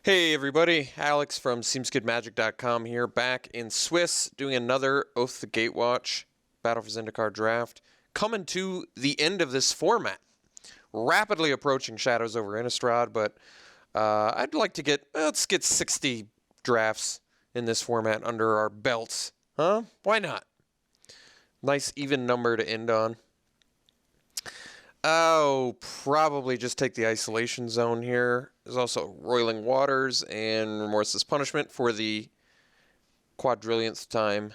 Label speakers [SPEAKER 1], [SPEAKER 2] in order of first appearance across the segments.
[SPEAKER 1] Hey everybody, Alex from SeemsGoodMagic.com here, back in Swiss, doing another Oath the Gatewatch Battle for Zendikar draft, coming to the end of this format. Rapidly approaching Shadows over Innistrad, but I'd like to let's get 60 drafts in this format under our belts. Huh? Why not? Nice even number to end on. Oh, probably just take the Isolation Zone here. There's also Roiling Waters and Remorseless Punishment for the quadrillionth time.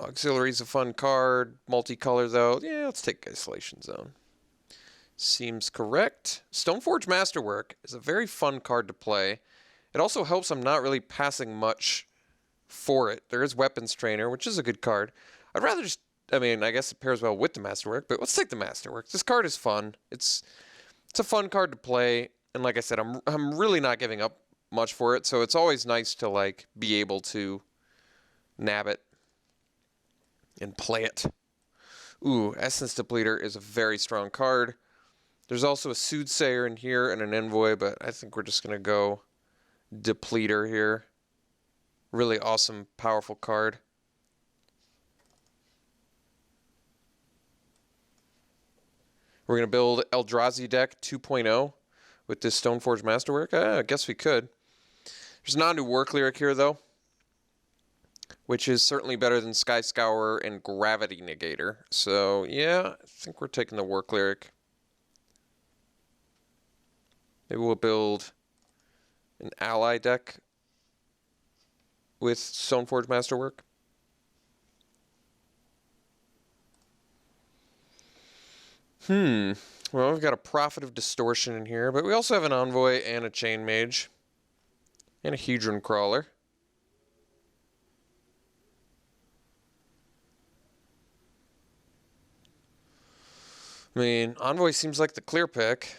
[SPEAKER 1] Auxiliary's a fun card. Multicolor, though. Yeah, let's take Isolation Zone. Seems correct. Stoneforge Masterwork is a very fun card to play. It also helps I'm not really passing much for it. There is Weapons Trainer, which is a good card. I'd rather just... I mean, I guess it pairs well with the Masterwork, but let's take the Masterwork. This card is fun. It's a fun card to play, and like I said, I'm really not giving up much for it, so it's always nice to like be able to nab it and play it. Ooh, Essence Depleter is a very strong card. There's also a Soothsayer in here and an Envoy, but I think we're just gonna go Depleter here. Really awesome, powerful card. We're going to build Eldrazi deck 2.0 with this Stoneforge Masterwork. I guess we could. There's not a new Work Lyric here, though, which is certainly better than Sky Scourer and Gravity Negator. So, yeah, I think we're taking the Work Lyric. Maybe we'll build an ally deck with Stoneforge Masterwork. Well, we've got a Prophet of Distortion in here, but we also have an Envoy and a Chain Mage. And a Hedron Crawler. I mean, Envoy seems like the clear pick.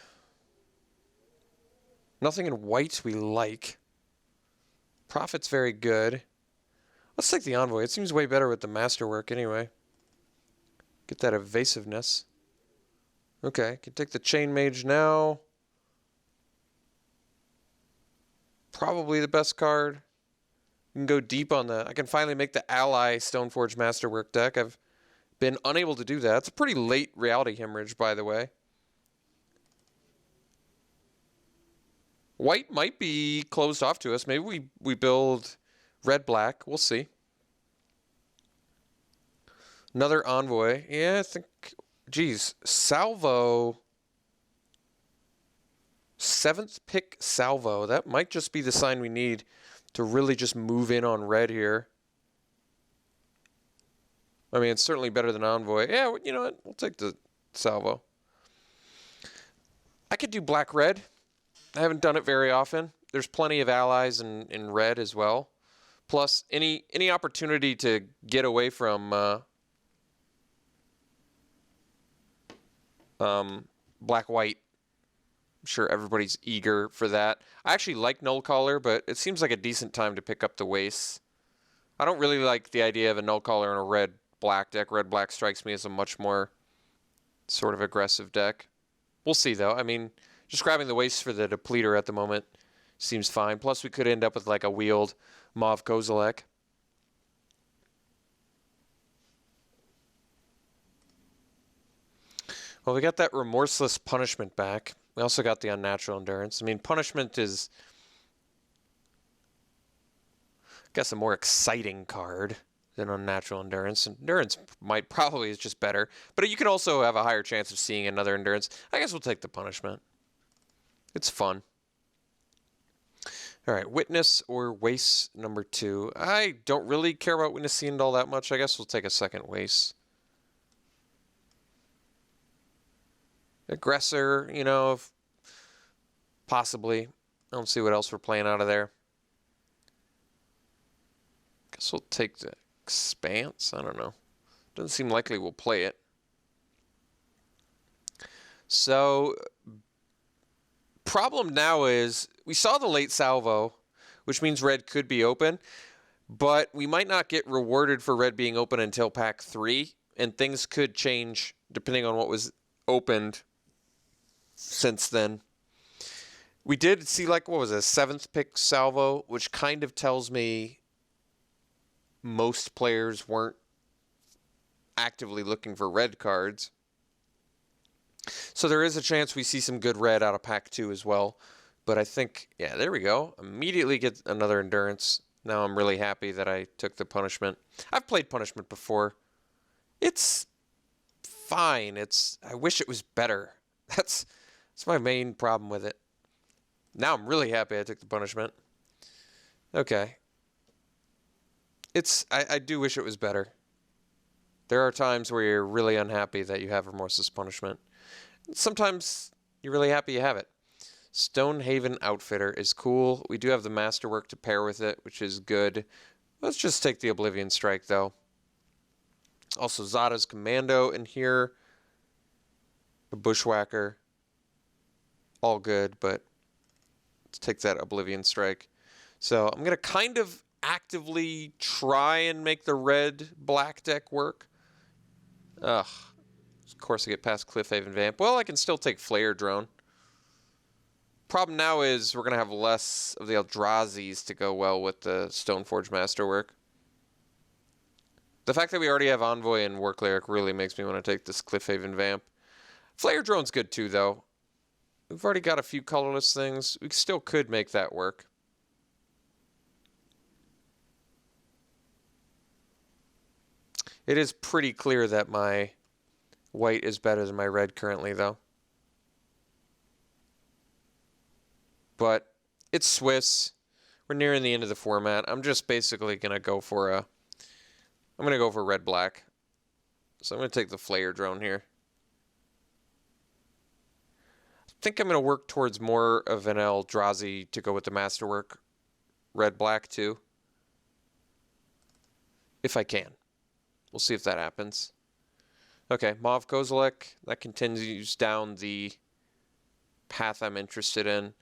[SPEAKER 1] Nothing in white we like. Prophet's very good. Let's take the Envoy. It seems way better with the Masterwork anyway. Get that evasiveness. Okay, can take the Chain Mage now. Probably the best card. You can go deep on the... I can finally make the ally Stoneforge Masterwork deck. I've been unable to do that. It's a pretty late Reality Hemorrhage, by the way. White might be closed off to us. Maybe we build red-black. We'll see. Another Envoy. Yeah, I think... Geez, Salvo, 7th pick Salvo. That might just be the sign we need to really just move in on red here. I mean, it's certainly better than Envoy. Yeah, you know what? We'll take the Salvo. I could do black-red. I haven't done it very often. There's plenty of allies in red as well. Plus, any opportunity to get away from... black-white. I'm sure everybody's eager for that. I actually like Null Caller, but it seems like a decent time to pick up the Waste. I don't really like the idea of a Null Caller in a red-black deck. Red-black strikes me as a much more sort of aggressive deck. We'll see, though. I mean, just grabbing the Waste for the Depleter at the moment seems fine. Plus, we could end up with like a wheeled Mauve Kozilek. Well, we got that Remorseless Punishment back. We also got the Unnatural Endurance. I mean, Punishment is, I guess, a more exciting card than Unnatural Endurance. Endurance probably is just better, but you can also have a higher chance of seeing another Endurance. I guess we'll take the Punishment. It's fun. All right, Witness or Waste number 2. I don't really care about Witness Fiend all that much. I guess we'll take a second Waste. Aggressor, you know, possibly. I don't see what else we're playing out of there. Guess we'll take the Expanse. I don't know. Doesn't seem likely we'll play it. So, problem now is we saw the late Salvo, which means red could be open, but we might not get rewarded for red being open until pack 3, and things could change depending on what was opened since then. We did see, like, what was it, a 7th pick salvo, which kind of tells me most players weren't actively looking for red cards. So there is a chance we see some good red out of pack 2 as well. But I think, yeah, there we go. Immediately get another endurance. Now I'm really happy that I took the punishment. I've played punishment before. It's fine. I wish it was better. That's my main problem with it. Now I'm really happy I took the punishment. Okay. I do wish it was better. There are times where you're really unhappy that you have remorseless punishment. Sometimes you're really happy you have it. Stonehaven Outfitter is cool. We do have the Masterwork to pair with it, which is good. Let's just take the Oblivion Strike, though. Also, Zada's Commando in here. A Bushwhacker. All good, but let's take that Oblivion Strike. So I'm going to kind of actively try and make the red-black deck work. Ugh. Of course, I get past Cliffhaven Vamp. Well, I can still take Flare Drone. Problem now is we're going to have less of the Eldrazi's to go well with the Stoneforge Masterwork. The fact that we already have Envoy and War Cleric really makes me want to take this Cliffhaven Vamp. Flare Drone's good too, though. We've already got a few colorless things. We still could make that work. It is pretty clear that my white is better than my red currently, though. But it's Swiss. We're nearing the end of the format. I'm just basically going to go for I'm going to go for red-black. So I'm going to take the Flare Drone here. I think I'm going to work towards more of an Eldrazi to go with the Masterwork red-black too. If I can. We'll see if that happens. Okay, Mauve Kozilek. That continues down the path I'm interested in.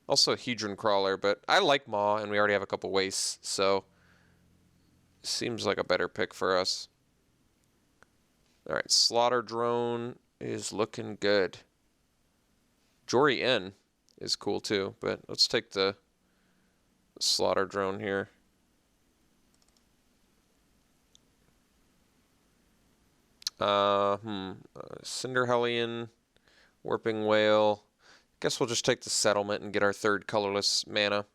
[SPEAKER 1] Also a Hedron Crawler, but I like Maw, and we already have a couple wastes, so seems like a better pick for us. Alright, Slaughter Drone is looking good. Jory N is cool too, but let's take the Slaughter Drone here. Cinder Hellion, Warping Whale. Guess we'll just take the Settlement and get our 3rd colorless mana.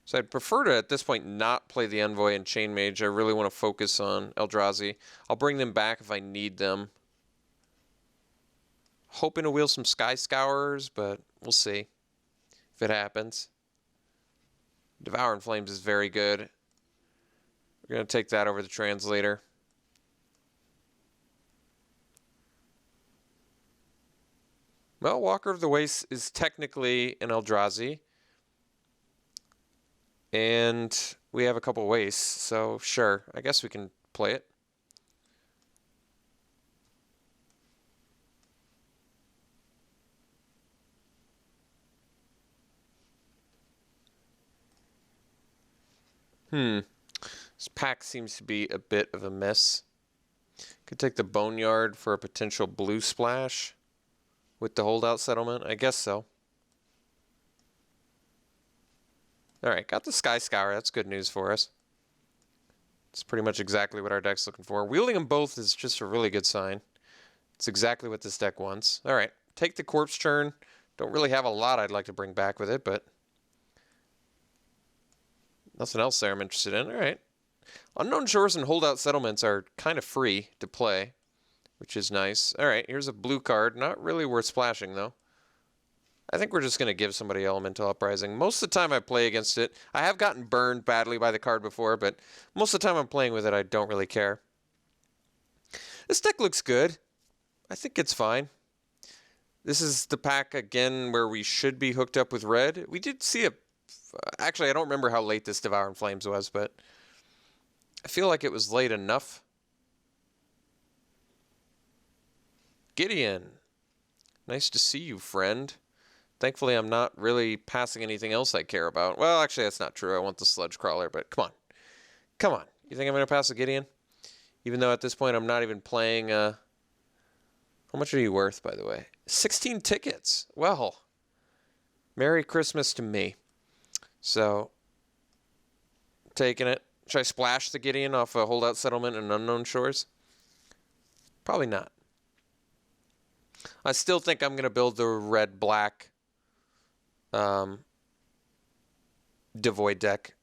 [SPEAKER 1] So I'd prefer to, at this point, not play the Envoy and Chain Mage. I really want to focus on Eldrazi. I'll bring them back if I need them. Hoping to wheel some Sky Scourers, but we'll see if it happens. Devouring Flames is very good. We're going to take that over the Translator. Well, Walker of the Waste is technically an Eldrazi. And we have a couple wastes, so sure, I guess we can play it. This pack seems to be a bit of a miss. Could take the Boneyard for a potential blue splash with the holdout settlement. I guess so. Alright, got the Sky Scour. That's good news for us. It's pretty much exactly what our deck's looking for. Wielding them both is just a really good sign. It's exactly what this deck wants. Alright, take the Corpse Churn. Don't really have a lot I'd like to bring back with it, but nothing else there I'm interested in. Alright. Unknown Shores and holdout settlements are kind of free to play, which is nice. Alright, here's a blue card. Not really worth splashing, though. I think we're just going to give somebody Elemental Uprising. Most of the time I play against it. I have gotten burned badly by the card before, but most of the time I'm playing with it, I don't really care. This deck looks good. I think it's fine. This is the pack, again, where we should be hooked up with red. We did see a... Actually, I don't remember how late this Devouring Flames was, but I feel like it was late enough. Gideon. Nice to see you, friend. Thankfully, I'm not really passing anything else I care about. Well, actually, that's not true. I want the Sludge Crawler, but come on. Come on. You think I'm going to pass a Gideon? Even though at this point I'm not even playing... How much are you worth, by the way? 16 tickets. Well, Merry Christmas to me. So, taking it. Should I splash the Gideon off a holdout settlement in Unknown Shores? Probably not. I still think I'm going to build the red-black Devoid deck.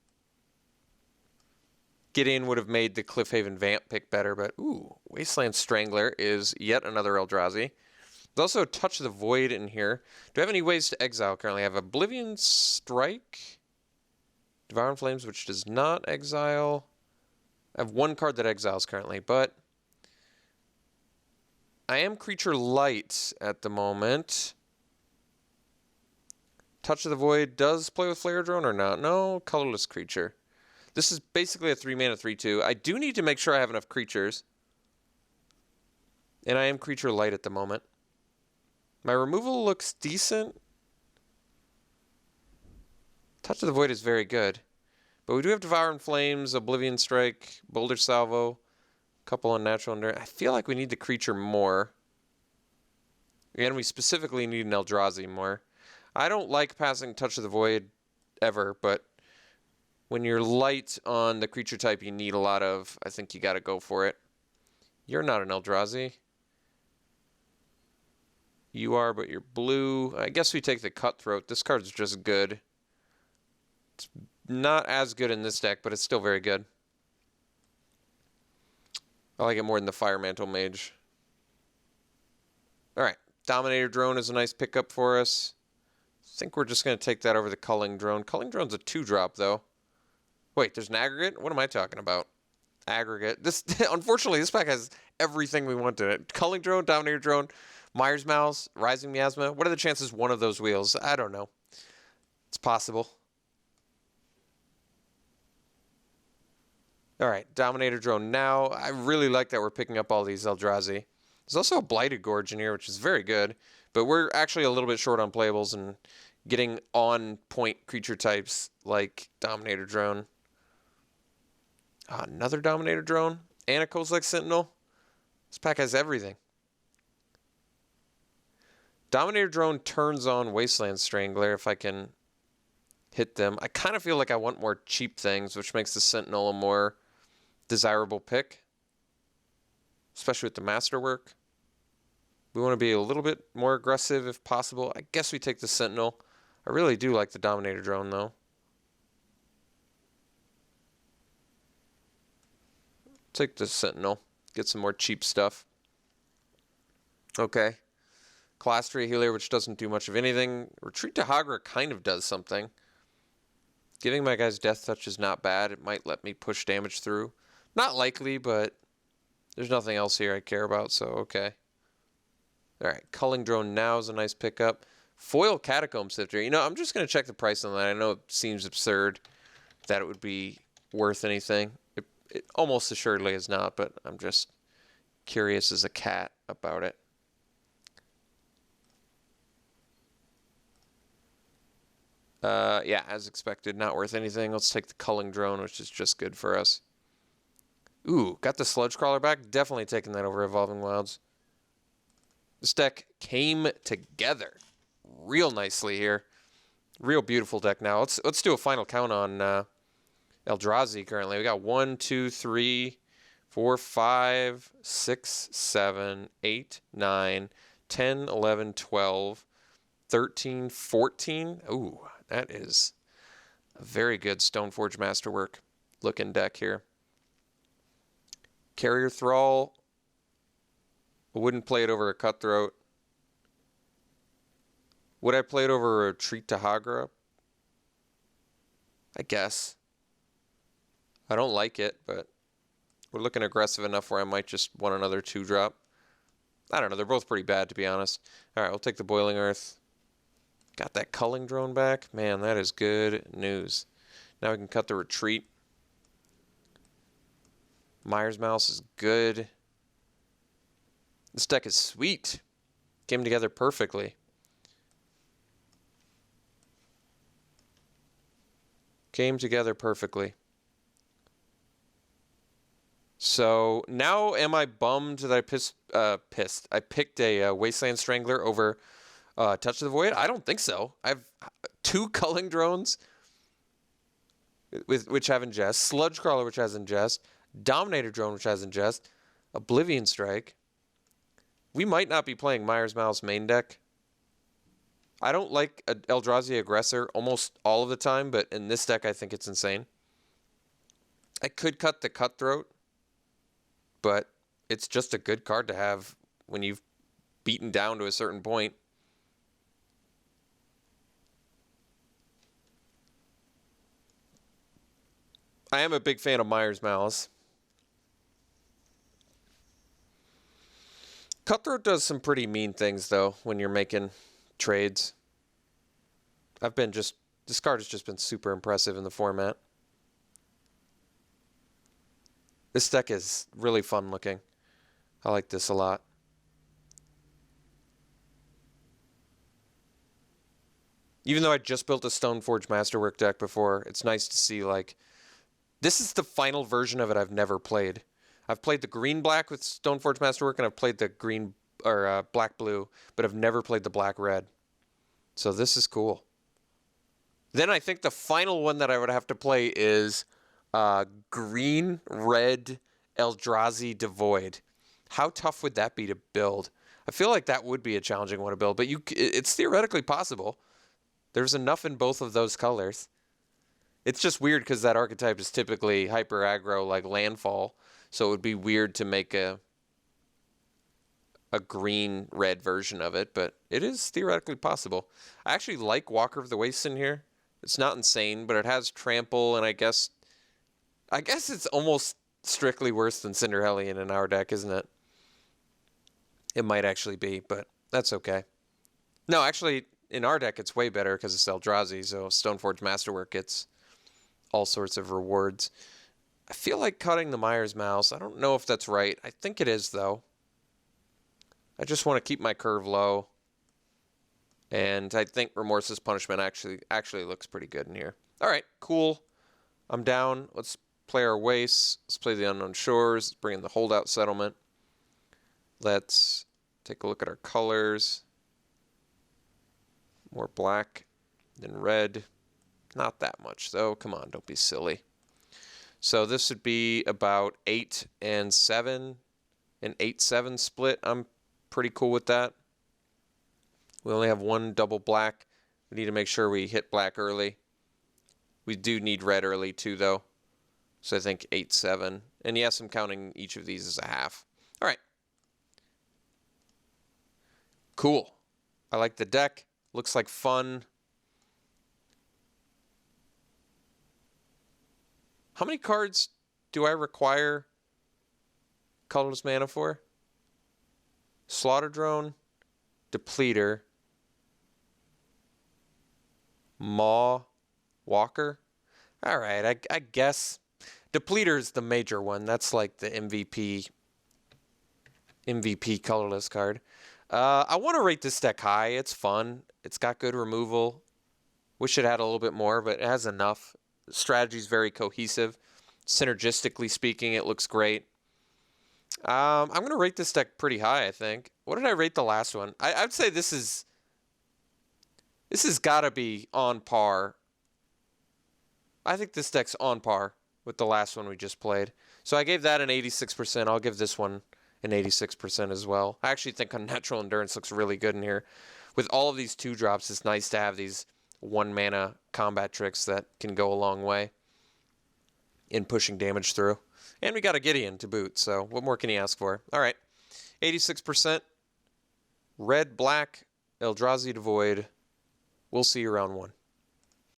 [SPEAKER 1] Gideon would have made the Cliffhaven Vamp pick better, but ooh, Wasteland Strangler is yet another Eldrazi. There's also a Touch of the Void in here. Do I have any ways to exile currently? I have Oblivion Strike, Devouring Flames, which does not exile. I have one card that exiles currently, but I am Creature Light at the moment. Touch of the Void does play with Flare Drone or not? No, colorless creature. This is basically a 3-mana 3/2. I do need to make sure I have enough creatures. And I am Creature Light at the moment. My removal looks decent. Touch of the Void is very good. But we do have Devouring Flames, Oblivion Strike, Boulder Salvo, a couple Unnatural Endurance. I feel like we need the creature more. And we specifically need an Eldrazi more. I don't like passing Touch of the Void ever, but when you're light on the creature type you need a lot of, I think you got to go for it. You're not an Eldrazi. You are, but you're blue. I guess we take the Cutthroat. This card's just good. It's not as good in this deck, but it's still very good. I like it more than the Fire Mantle Mage. Alright, Dominator Drone is a nice pickup for us. I think we're just going to take that over the Culling Drone. Culling Drone's a 2-drop, though. Wait, there's an aggregate? What am I talking about? Aggregate. This, unfortunately, this pack has everything we want in it. Culling Drone, Dominator Drone, Myers Mouse, Rising Miasma. What are the chances one of those wheels? I don't know. It's possible. Alright, Dominator Drone now. I really like that we're picking up all these Eldrazi. There's also a Blighted Gorge in here, which is very good. But we're actually a little bit short on playables and getting on-point creature types like Dominator Drone. Another Dominator Drone? And a Kozilek Sentinel? This pack has everything. Dominator Drone turns on Wasteland Strangler if I can hit them. I kind of feel like I want more cheap things, which makes the Sentinel a more desirable pick. Especially with the Masterwork. We want to be a little bit more aggressive if possible. I guess we take the Sentinel. I really do like the Dominator Drone, though. Take the Sentinel. Get some more cheap stuff. Okay. Class 3 Healer, which doesn't do much of anything. Retreat to Hagra kind of does something. Giving my guys Death Touch is not bad. It might let me push damage through. Not likely, but there's nothing else here I care about, so okay. Alright, Culling Drone now is a nice pickup. Foil Catacomb Sifter. You know, I'm just going to check the price on that. I know it seems absurd that it would be worth anything. It almost assuredly is not, but I'm just curious as a cat about it. Yeah, as expected, not worth anything. Let's take the Culling Drone, which is just good for us. Ooh, got the Sludge Crawler back. Definitely taking that over Evolving Wilds. This deck came together real nicely here. Real beautiful deck now. Let's do a final count on Eldrazi currently. We got 1, 2, 3, 4, 5, 6, 7, 8, 9, 10, 11, 12, 13, 14. Ooh, that is a very good Stoneforge Masterwork looking deck here. Carrier Thrall. I wouldn't play it over a Cutthroat. Would I play it over a Retreat to Hagra? I guess. I don't like it, but we're looking aggressive enough where I might just want another 2-drop. I don't know. They're both pretty bad, to be honest. All right, we'll take the Boiling Earth. Got that Culling Drone back. Man, that is good news. Now we can cut the Retreat. Myers Mouse is good. This deck is sweet. Came together perfectly. Came together perfectly. So now am I bummed that I I picked a Wasteland Strangler over Touch of the Void? I don't think so. I have 2 culling drones which have ingest, Sludge Crawler which has ingest, Dominator Drone which has ingest, Oblivion Strike. We might not be playing Myers Mouse main deck. I don't like Eldrazi Aggressor almost all of the time, but in this deck I think it's insane. I could cut the Cutthroat, but it's just a good card to have when you've beaten down to a certain point. I am a big fan of Myers Mouse. Cutthroat does some pretty mean things, though, when you're making trades. This card has just been super impressive in the format. This deck is really fun looking. I like this a lot. Even though I just built a Stoneforge Masterwork deck before, it's nice to see, like, this is the final version of it I've never played. I've played the green-black with Stoneforge Masterwork, and I've played the green or black-blue, but I've never played the black-red. So this is cool. Then I think the final one that I would have to play is green-red Eldrazi Devoid. How tough would that be to build? I feel like that would be a challenging one to build, but it's theoretically possible. There's enough in both of those colors. It's just weird because that archetype is typically hyper aggro like Landfall, so it would be weird to make a green-red version of it, but it is theoretically possible. I actually like Walker of the Waste in here. It's not insane, but it has Trample, and I guess it's almost strictly worse than Cinder Hellion in our deck, isn't it? It might actually be, but that's okay. No, actually, in our deck, it's way better because it's Eldrazi, so Stoneforge Masterwork gets all sorts of rewards. I feel like cutting the Myers Mouse. I don't know if that's right. I think it is, though. I just want to keep my curve low. And I think Remorseless Punishment actually looks pretty good in here. All right, cool. I'm down. Let's play our Wastes. Let's play the Unknown Shores. Let's bring in the Holdout Settlement. Let's take a look at our colors. More black than red. Not that much, though. Come on, don't be silly. So this would be about 8 and 7. An 8-7 split. I'm pretty cool with that. We only have one double black. We need to make sure we hit black early. We do need red early, too, though. So I think 8-7. And yes, I'm counting each of these as a half. All right. Cool. I like the deck. Looks like fun. How many cards do I require colorless mana for? Slaughter Drone, Depleter, Maw, Walker. All right, I guess Depleter is the major one. That's like the MVP colorless card. I want to rate this deck high. It's fun. It's got good removal. Wish it had a little bit more, but it has enough. The strategy's very cohesive. Synergistically speaking, it looks great. I'm going to rate this deck pretty high, I think. What did I rate the last one? I'd say this has got to be on par. I think this deck's on par with the last one we just played. So I gave that an 86%. I'll give this one an 86% as well. I actually think Unnatural Endurance looks really good in here. With all of these 2-drops, it's nice to have these 1-mana combat tricks that can go a long way in pushing damage through. And we got a Gideon to boot, so what more can you ask for? All right, 86%. Red, black, Eldrazi Devoid. We'll see you round 1.